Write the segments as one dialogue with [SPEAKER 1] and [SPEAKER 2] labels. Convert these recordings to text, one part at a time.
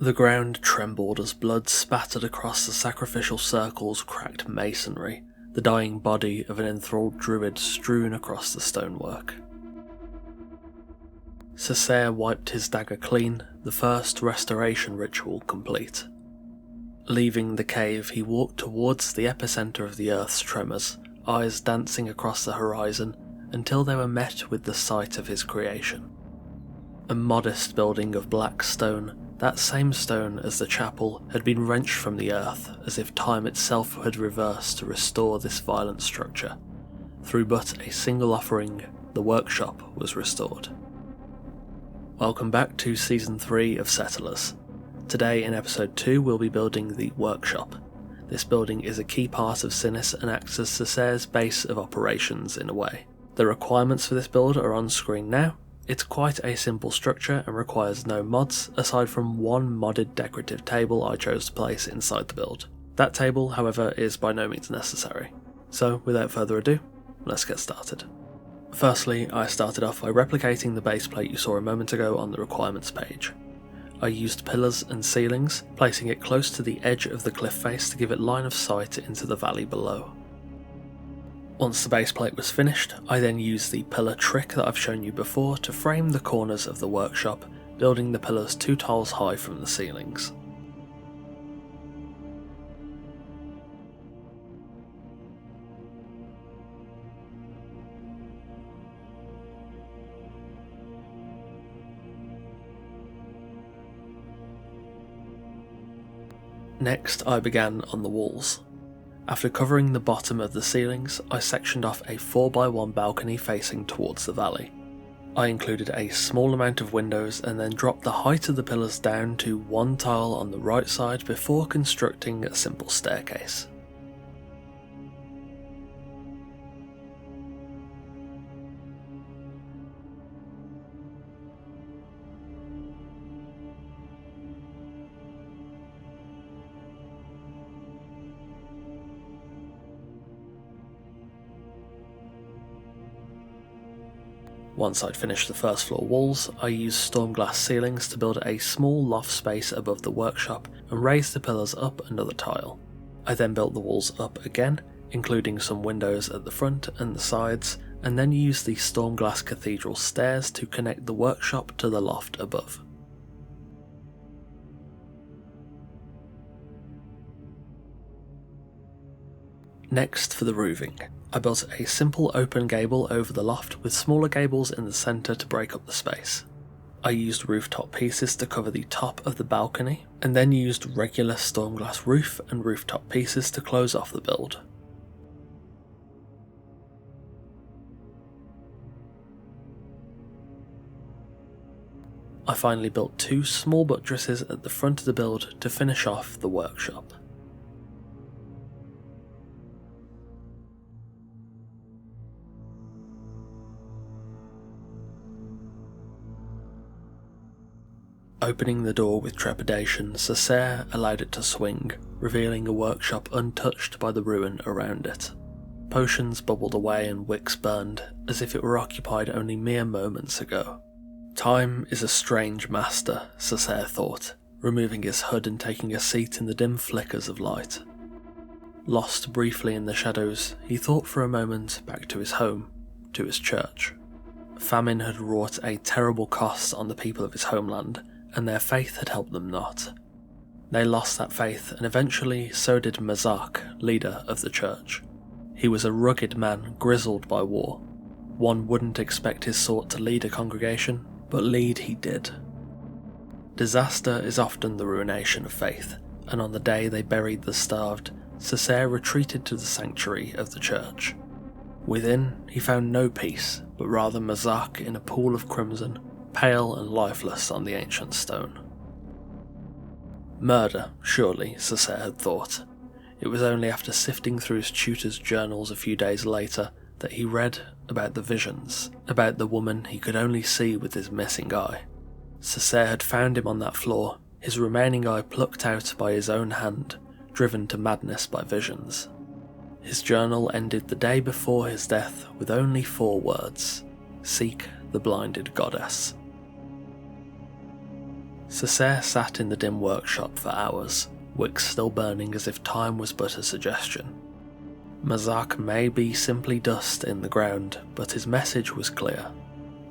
[SPEAKER 1] The ground trembled as blood spattered across the sacrificial circle's cracked masonry, the dying body of an enthralled druid strewn across the stonework. Cessair wiped his dagger clean, the first restoration ritual complete. Leaving the cave, he walked towards the epicenter of the Earth's tremors, eyes dancing across the horizon, until they were met with the sight of his creation. A modest building of black stone, that same stone as the chapel, had been wrenched from the earth, as if time itself had reversed to restore this violent structure. Through but a single offering, the workshop was restored. Welcome back to Season 3 of Settlers. Today in Episode 2 we'll be building the workshop. This building is a key part of Cinis and acts as Cessair's base of operations in a way. The requirements for this build are on screen now. It's quite a simple structure and requires no mods, aside from one modded decorative table I chose to place inside the build. That table, however, is by no means necessary. So, without further ado, let's get started. Firstly, I started off by replicating the base plate you saw a moment ago on the requirements page. I used pillars and ceilings, placing it close to the edge of the cliff face to give it line of sight into the valley below. Once the base plate was finished, I then used the pillar trick that I've shown you before to frame the corners of the workshop, building the pillars 2 tiles high from the ceilings. Next, I began on the walls. After covering the bottom of the ceilings, I sectioned off a 4x1 balcony facing towards the valley. I included a small amount of windows and then dropped the height of the pillars down to 1 tile on the right side before constructing a simple staircase. Once I'd finished the first floor walls, I used storm glass ceilings to build a small loft space above the workshop and raise the pillars up another tile. I then built the walls up again, including some windows at the front and the sides, and then used the storm glass cathedral stairs to connect the workshop to the loft above. Next, for the roofing, I built a simple open gable over the loft with smaller gables in the centre to break up the space. I used rooftop pieces to cover the top of the balcony, and then used regular storm glass roof and rooftop pieces to close off the build. I finally built 2 small buttresses at the front of the build to finish off the workshop. Opening the door with trepidation, Cessair allowed it to swing, revealing a workshop untouched by the ruin around it. Potions bubbled away and wicks burned, as if it were occupied only mere moments ago. Time is a strange master, Cessair thought, removing his hood and taking a seat in the dim flickers of light. Lost briefly in the shadows, he thought for a moment back to his home, to his church. Famine had wrought a terrible cost on the people of his homeland, and their faith had helped them not. They lost that faith, and eventually so did Mazak, leader of the church. He was a rugged man, grizzled by war. One wouldn't expect his sort to lead a congregation, but lead he did. Disaster is often the ruination of faith, and on the day they buried the starved, Cessair retreated to the sanctuary of the church. Within, he found no peace, but rather Mazak in a pool of crimson, pale and lifeless on the ancient stone. Murder, surely, Cessair had thought. It was only after sifting through his tutor's journals a few days later that he read about the visions, about the woman he could only see with his missing eye. Cessair had found him on that floor, his remaining eye plucked out by his own hand, driven to madness by visions. His journal ended the day before his death with only 4 words: "Seek the blinded goddess." Cessair sat in the dim workshop for hours, wicks still burning as if time was but a suggestion. Mazak may be simply dust in the ground, but his message was clear.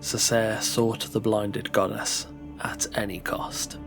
[SPEAKER 1] Cessair sought the blinded goddess at any cost.